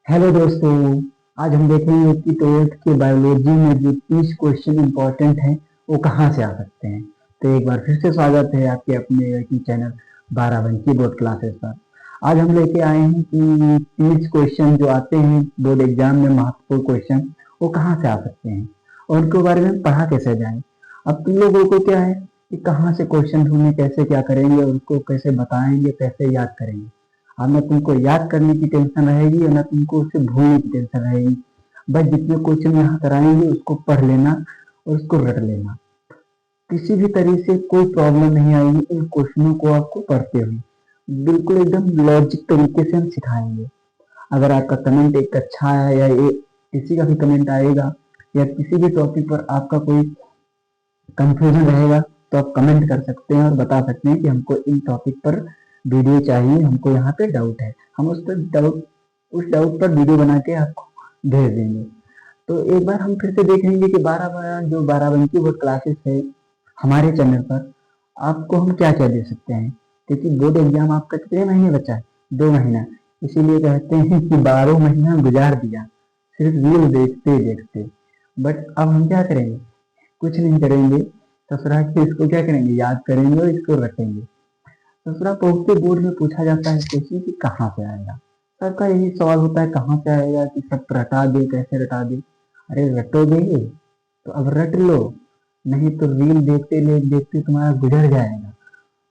Hello दोस्तों। आज हम देखेंगे कि ट्वेल्थ के बायोलॉजी में जो 30 क्वेश्चन इंपॉर्टेंट हैं वो कहाँ से आ सकते हैं। तो एक बार फिर से स्वागत है आपके अपने यूट्यूब चैनल 12 बोर्ड क्लासेस पर। आज हम लेके आए हैं कि 30 क्वेश्चन जो आते हैं बोर्ड एग्जाम में, महत्वपूर्ण क्वेश्चन, वो कहाँ से आ सकते हैं और उनके बारे में पढ़ा कैसे जाए। अब तुम लोगों को क्या है कि कहाँ से क्वेश्चन ढूंढने, कैसे क्या करेंगे और उसको कैसे बताएंगे, कैसे याद करेंगे। अब ना तुमको याद करने की टेंशन रहेगी और ना तुमको उसे भूलने की टेंशन रहेगी। बस जितने क्वेश्चन यहाँ कराएंगे उसको पढ़ लेना और उसको रट लेना। किसी भी तरीके से कोई प्रॉब्लम नहीं आएगी इन क्वेश्चनों को आपको पढ़ते हुए। बिल्कुल एकदम लॉजिक तरीके से हम सिखाएंगे। अगर आपका कमेंट एक अच्छा है या किसी का भी कमेंट आएगा या किसी भी टॉपिक पर आपका कोई कंफ्यूजन रहेगा तो आप कमेंट कर सकते हैं और बता सकते हैं कि हमको इन टॉपिक पर वीडियो चाहिए, हमको यहाँ पे डाउट है। हम उस डाउट पर वीडियो बना के आपको भेज देंगे। तो एक बार हम फिर से देखेंगे कि 12 बोर्ड क्लासेस है हमारे चैनल पर, आपको हम क्या क्या दे सकते हैं। क्योंकि बोर्ड एग्जाम आपका कितने महीने बचा है? 2 महीना। इसीलिए कहते हैं कि 12 महीना गुजार दिया सिर्फ रील देखते देखते। बट अब हम क्या करेंगे? कुछ नहीं करेंगे। ससुरा के इसको क्या करेंगे? याद करेंगे और इसको रटेंगे। ससुरा पहुंचते बोर्ड में पूछा जाता है क्वेश्चन कि कहाँ से आएगा। सबका यही सवाल होता है कहाँ से आएगा, कि सब रटा दे, कैसे रटा दे। अरे रटोगे तो अब रट लो, नहीं तो रील देखते देखते तुम्हारा गुजर जाएगा।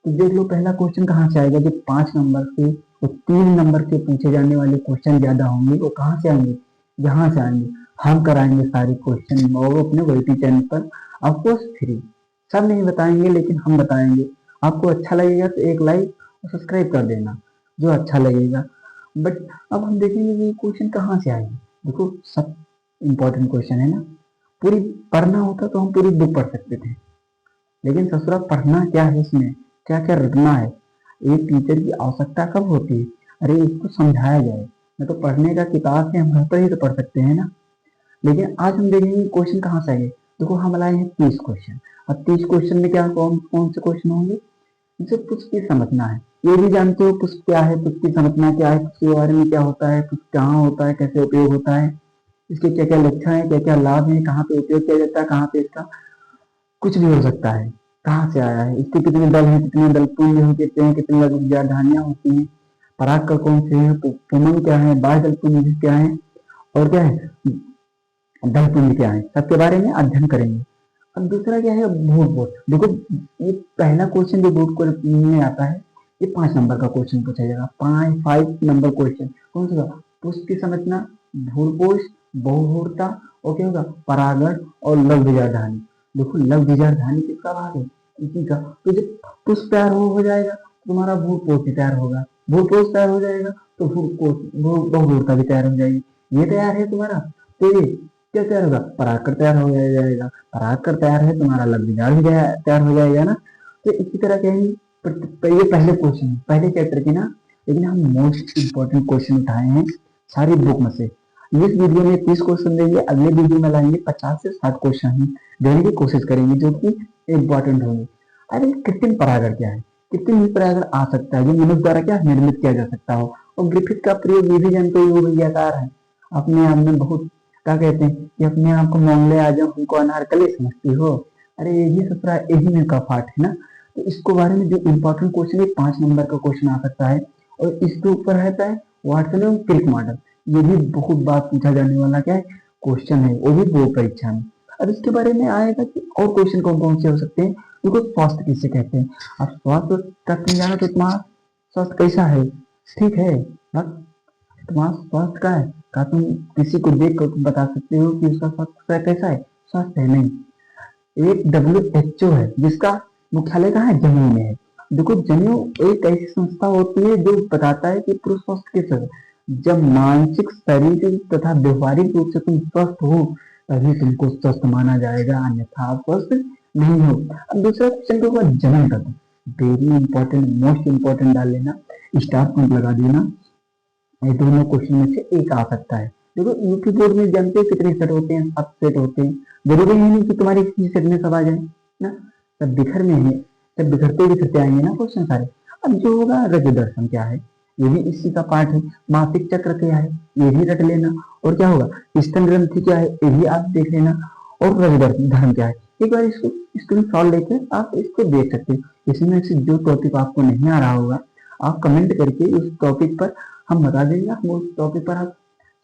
तो देख लो पहला क्वेश्चन कहाँ से आएगा। जो 5 नंबर से तो 3 नंबर से पूछे जाने वाले क्वेश्चन ज्यादा होंगे वो कहाँ से आएंगे? यहाँ से आएंगे। हम कराएंगे सारे क्वेश्चन वो अपने वोटी चैनल पर, ऑफकोर्स फ्री। सब नहीं बताएंगे लेकिन हम बताएंगे। आपको अच्छा लगेगा तो एक लाइक और सब्सक्राइब कर देना, जो अच्छा लगेगा। बट अब हम देखेंगे कि क्वेश्चन कहाँ से आएंगे। देखो सब इम्पोर्टेंट क्वेश्चन है ना। पूरी पढ़ना होता तो हम पूरी बुक पढ़ सकते थे, लेकिन ससुरा पढ़ना क्या है, इसमें क्या क्या रटना है। एक टीचर की आवश्यकता कब होती है? अरे इसको समझाया जाए। मैं तो पढ़ने का किताब से हम घर पर ही तो पढ़ सकते हैं ना। लेकिन आज हम देखेंगे क्वेश्चन कहाँ से आएंगे। देखो हम लाए हैं 30 क्वेश्चन। अब 30 क्वेश्चन में क्या कौन कौन से क्वेश्चन होंगे? इसे पुष्प की समझना है। ये भी जानते हो पुष्प क्या है, पुष्प की समझना क्या है, पुष्प के बारे में क्या होता है, पुष्प कहाँ होता है, कैसे उपयोग होता है, इसके क्या क्या लक्षण है, क्या क्या लाभ है, कहाँ पे उपयोग किया जाता है, कहाँ पे इसका कुछ भी हो सकता है, कहाँ से आया है, इसके कितने दल हैं, कितने दल पुंज होते हैं, कितने विद्याधानियां होती हैं, पराग कौन से हैं, पुमन क्या है, बाह्य दल पुंज क्या है और क्या है दल पुंज क्या है, सबके बारे में अध्ययन करेंगे। अब दूसरा क्या है? भूत बोध। देखो ये पहला क्वेश्चन जो बोर्ड को में आता है, ये 5 नंबर का क्वेश्चन पूछा जाएगा। 5 नंबर क्वेश्चन कौन सा? पुष्प की संरचना, भूलकोश, बहुहूरता और क्या होगा? परागण और लव विचारधानी। देखो लव विचारधानी किसका भाग है? इसी का। तो जब पुष्प तैयार हो जाएगा तो तुम्हारा भूलकोश भी तैयार होगा, भूलकोश तैयार हो जाएगा तो बहुहूरता भी तैयार हो जाएगी। ये तैयार है तुम्हारा, तो ये क्या तैयार होगा? परागकण तैयार हो जाएगा। परागकण तैयार है, तुम्हारा लव विचार भी तैयार हो जाएगा ना। तो इसी तरह कहेंगे। ये पहले क्वेश्चन पहले चैप्टर की ना। लेकिन हम मोस्ट इंपॉर्टेंट क्वेश्चन उठाए हैं सारी बुक में से। इस वीडियो में 30 क्वेश्चन देंगे, अगले वीडियो में लाएंगे 50 से 60 क्वेश्चन देने की कोशिश करेंगे जो कि इंपॉर्टेंट होंगे। अरे कृत्रिम परागण क्या है? कृत्रिम परागण आ सकता है जो मनुष्य द्वारा क्या निर्मित किया जा सकता हो। और ग्रिफिथ का प्रयोग ये भी जानते हो, विज्ञाकार है। अपने आप में बहुत क्या कहते हैं कि अपने आप को मोंगले आ जाओ हमको अनारकली समझती हो। अरे यही सत्रह यही में का पाठ है ना। तो इसको बारे में जो इम्पोर्टेंट क्वेश्चन है 5 नंबर का क्वेश्चन आ सकता है। और इसके ऊपर रहता है वाटसन एवं क्रिक मॉडल। ये भी बहुत बार पूछा जाने वाला क्या है क्वेश्चन है, वो भी बोर्ड परीक्षा में। अब इसके बारे में आएगा कि और क्वेश्चन कौन कौन से हो सकते हैं। देखो स्वास्थ्य किसे कहते हैं। अब स्वास्थ्य का तुम जानो तो तुम्हारा स्वास्थ्य कैसा है? ठीक है ना? तुम्हारा स्वास्थ्य का है का तुम किसी को देख कर तुम बता सकते हो कि उसका स्वास्थ्य कैसा है? स्वास्थ्य है नहीं। एक WHO है जिसका मुख्यालय कहाँ है? जम्मू में है। देखो जम्मू एक ऐसी संस्था होती है जो बताता है कि पुरुष स्वास्थ्य कैसा है। जब मानसिक, शारीरिक तथा व्यवहारिक रूप से तुम स्वस्थ हो तभी तुमको स्वस्थ माना जाएगा, अन्यथा आप स्वस्थ नहीं हो। अब दूसरा क्वेश्चन होगा जन्म का। वेरी इंपॉर्टेंट, मोस्ट इंपॉर्टेंट डाल लेना, स्टार पॉइंट लगा देना। ये दोनों क्वेश्चन में से एक आ सकता है। देखो यूपी बोर्ड में जानते हो कितने सेट होते हैं? 7 सेट होते हैं। जरूरी है नहीं कि तुम्हारे किसी सेट में सब आ जाए ना। सब बिखर में है, सब बिखरते बिखरते आएंगे ना क्वेश्चन सारे। अब जो होगा रज दर्शन क्या है, ये भी इसी का पार्ट है। मासिक चक्र क्या है ये भी रट लेना, और क्या होगा स्तन ग्रंथि क्या है ये भी आप देख लेना, और रजोदर्भ धर्म क्या है। एक बार इसको स्क्रीन शॉट लेके आप इसको देख सकते हो। इसमें से जो टॉपिक आपको नहीं आ रहा होगा आप कमेंट करके उस टॉपिक पर हम बता देंगे, हम उस टॉपिक पर आप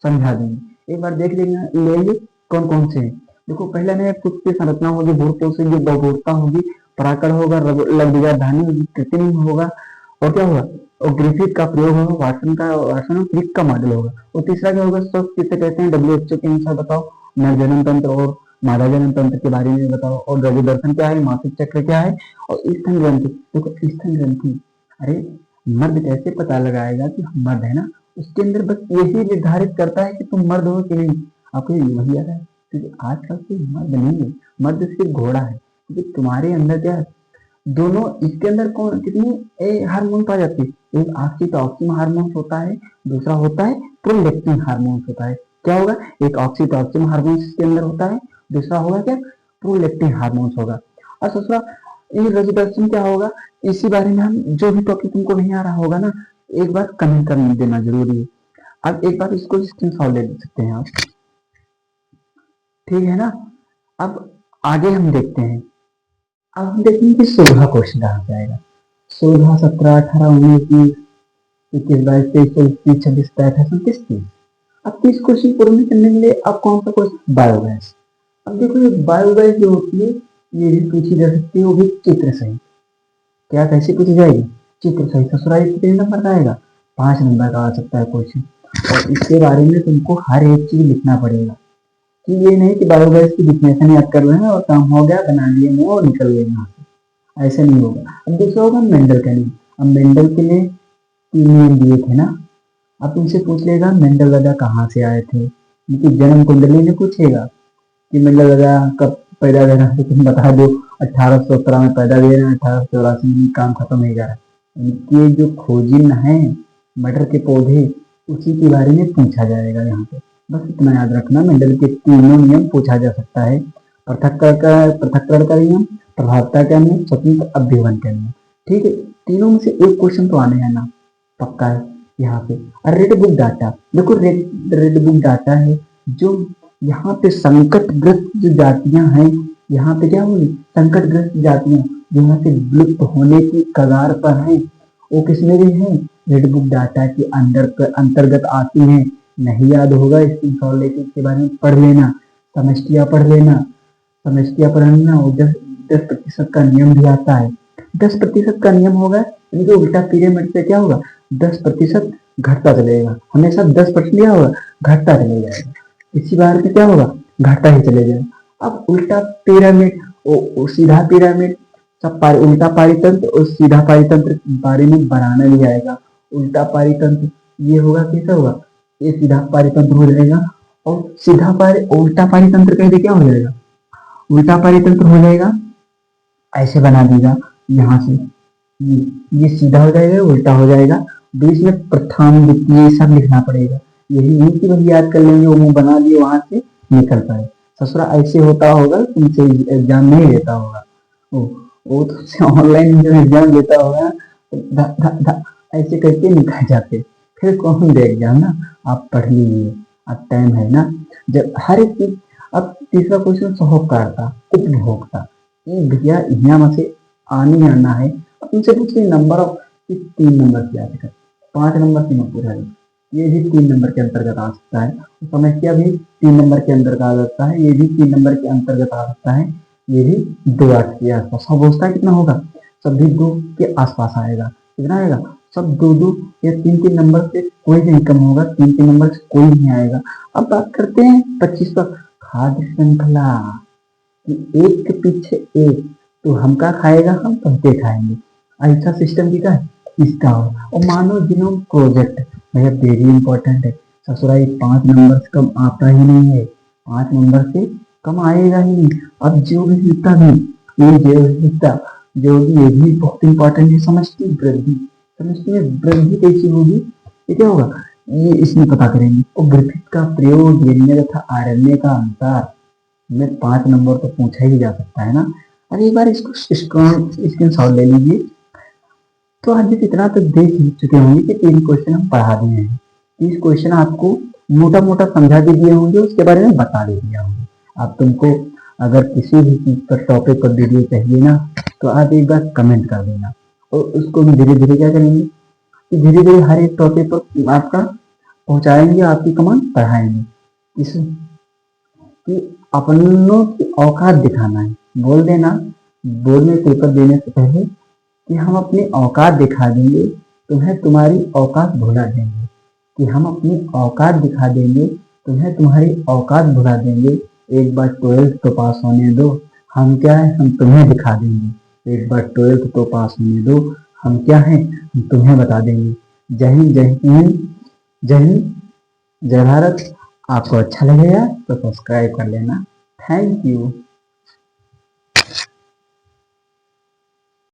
समझा देंगे। एक बार देख लेंगे कौन कौन से हैं। देखो पहले में पुष्प की संरचना होगी, भूरपोष से जो बहुभूरता होगी, पराकड़ होगा, लघुजा धानी होगी, कृत्रिम होगा, और क्या होगा और ग्रिफिथ का प्रयोग होगा, वासन क्रिक का मॉडल होगा। और तीसरा क्या होगा स्वस्थ किसे कहते हैं WHO के अनुसार बताओ, नर जनन तंत्र और मादा जनन तंत्र के बारे में बताओ, और रजो दर्शन क्या है, मासिक चक्र क्या है, और स्तन ग्रंथि। देखो स्तन ग्रंथि, अरे मर्द कैसे पता लगाएगा कि हम मर्द है ना, उसके अंदर बस यही निर्धारित करता है कि तुम मर्द हो कि नहीं। आपको वही आता है क्योंकि आजकल कोई मर्द नहीं है, मर्द सिर्फ घोड़ा है, क्योंकि तुम्हारे अंदर क्या है दोनों, इसके अंदर कौन कितनी हार्मोन पाए जाते हैं, एक ऑक्सीटोसिन हार्मोन होता है, दूसरा होता है प्रोलेक्टिन हार्मोन होता है। क्या होगा एक ऑक्सीटोसिन हार्मोन इसके अंदर होता है, दूसरा होगा क्या प्रोलेक्टिन हार्मोन होगा। और दूसरा ये रजोदर्शन क्या होगा, इसी बारे में हम जो भी टॉपिक तुमको नहीं आ रहा होगा ना एक बार कमेंट कर देना जरूरी है। अब एक बार इसको स्क्रीनशॉट ले सकते हैं आप, ठीक है ना। अब आगे हम देखते हैं, अब हम देखेंगे कि 16 क्वेश्चन कहाँ से आएगा। 16, 17, 18, 19, 20, 21, 22, 23, 24, 26, 27, 29, 30। अब 30 क्वेश्चन पूर्ण करने के लिए अब कौन सा क्वेश्चन बायोगैस। अब देखो ये बायोगैस जो होती है ये भी पूछी जा सकती है, वो भी चित्र सहित। क्या कैसे पूछी जाएगी चित्र सहित। ससुराली कितने नंबर का आएगा 5 नंबर का आ सकता है क्वेश्चन, और इसके बारे में तुमको हर एक चीज लिखना पड़ेगा कि ये नहीं कि बायोगैस की डिफिनेशन याद कर रहे हैं और काम हो गया बना लिए मुंह और निकल गए यहाँ से, ऐसे नहीं होगा। अब दूसरा होगा मेंडल का नियम। अब मेंडल के लिए 3 नियम दिए थे ना, अब तुमसे पूछ लेगा मेंडल दादा कहाँ से आए थे, उनकी जन्म कुंडली में पूछेगा कि मेंडल दादा कब पैदा हुए ना, तो तुम बता दो 1817 में पैदा हुए ना, 1884 में काम खत्म हो गया। उनके जो खोजिन है मटर के पौधे उसी के बारे में पूछा जाएगा यहाँ पे। बस इतना याद रखना, मेंडल के तीनों नियम पूछा जा सकता है, पृथक्करण का नियम, प्रभावता का नियम, स्वतंत्र अभ्युवन का नियम। ठीक है, तीनों में से एक क्वेश्चन तो आने है ना, पक्का है यहाँ पे। और रेड बुक डाटा, देखो रेड बुक डाटा है जो यहाँ पे संकटग्रस्त जो जातियां हैं, यहाँ पे क्या होगी संकटग्रस्त जातियां जो यहाँ से विलुप्त होने की कगार पर हैं, वो किसमें भी है रेड बुक डाटा के अंतर्गत आती हैं। नहीं याद होगा इसके बारे में पढ़ लेना, समष्टिया पढ़ लेना, समष्टिया पढ़ना। वो 10% का नियम भी आता है। 10% का नियम होगा यानी कि उल्टा पिरामिड से क्या होगा 10% घटता चलेगा, हमेशा 10% क्या होगा घटता चले जाएगा, इसी बार में क्या होगा घटता ही चले जाएगा। अब उल्टा पिरामिड सीधा पिरामिड, सब उल्टा पारीतंत्र और सीधा पारीतंत्र के बारे में बनाना भी आएगा। उल्टा पारीतंत्र ये होगा कैसा होगा, ये सीधा पारीतंत्र हो जाएगा, और उल्टा पारीतंत्र कह दे क्या हो जाएगा उल्टा पारीतंत्र हो जाएगा, ऐसे बना देगा यहाँ से ये सीधा हो जाएगा उल्टा हो जाएगा, बीच में प्रथम द्वितीय सब लिखना पड़ेगा। यही नहीं कि वही याद कर लेंगे वो मुंह बना दिए वहां से निकल पाए। ससुरा ऐसे होता होगा तुमसे एग्जाम नहीं देता होगा, वो तुमसे ऑनलाइन जो एग्जाम देता होगा ऐसे करके निकल जाते, फिर कौन दे एग्जाम ना। आप पढ़ लीजिए, अब टाइम है ना जब हर एक चीज। अब तीसरा क्वेश्चन सहोपकारता उपभोक्ता, ये भैया यहाँ से आने आना है। अब तुमसे पूछिए नंबर ऑफ 3 नंबर की याद कर, 5 नंबर की मैं पूरा ये भी 3 नंबर के अंतर्गत आ सकता है। समस्या भी 3 नंबर के अंतर्गत आ सकता है, ये भी 3 नंबर के अंतर्गत आ सकता है, ये भी 2 8 के आसपास। अवस्था कितना होगा सब भी 2 के आसपास आएगा। कितना आएगा सब 2 या 3 नंबर से कोई नहीं कम होगा, 3 नंबर से कोई नहीं आएगा। अब बात करते हैं 25 का खाद्य श्रृंखला, एक के पीछे एक, तो हम क्या खाएगा हम पत्ते खाएंगे, ऐसा सिस्टम की का है इसका। और मानव जीनोम प्रोजेक्ट भैया वेरी इंपॉर्टेंट है। ससुराई 5 नंबर से कम आता ही नहीं है, 5 नंबर से कम आएगा ही नहीं। अब जो विविधता भी ये जैव विविधता जो भी ये भी बहुत इंपॉर्टेंट है। समष्टि वृद्धि, समष्टि में वृद्धि कैसी होगी ये क्या होगा ये इसमें पता करेंगे। और ग्रिफिथ का प्रयोग, डीएनए तथा आरएनए का अंतर में 5 नंबर तो पूछा ही जा सकता है ना। अब एक बार इसको स्क्रीन शॉट ले लीजिए तो आज इतना तो देख ही चुके होंगे कि 3 क्वेश्चन हम पढ़ा दिए हैं। 30 क्वेश्चन आपको मोटा मोटा समझा भी दिए होंगे, उसके बारे में बता भी दिया होंगे। अब तुमको अगर किसी भी चीज पर टॉपिक पर वीडियो चाहिए ना, तो आप एक बार कमेंट कर देना और उसको हम धीरे धीरे क्या करेंगे कि धीरे धीरे हर एक टॉपिक पर आपका पहुंचाएंगे, आपकी कमांड पढ़ाएंगे। इस कि अपनों की औकात दिखाना है। बोल देना बोर्ड में पेपर देने से पहले कि हम अपनी औकात दिखा देंगे, तुम्हें तुम्हारी औकात भुला देंगे। कि हम अपनी औकात दिखा देंगे, तुम्हें तुम्हारी औकात भुला देंगे। एक बार 12th तो पास होने दो, हम क्या है हम तुम्हें दिखा देंगे। एक बार 12th तो पास होने दो, हम क्या है हम तुम्हें बता देंगे। जय हिंद, जय हिंद, जय हिंद, जय भारत। आपको अच्छा लगेगा तो सब्सक्राइब कर लेना। Thank you.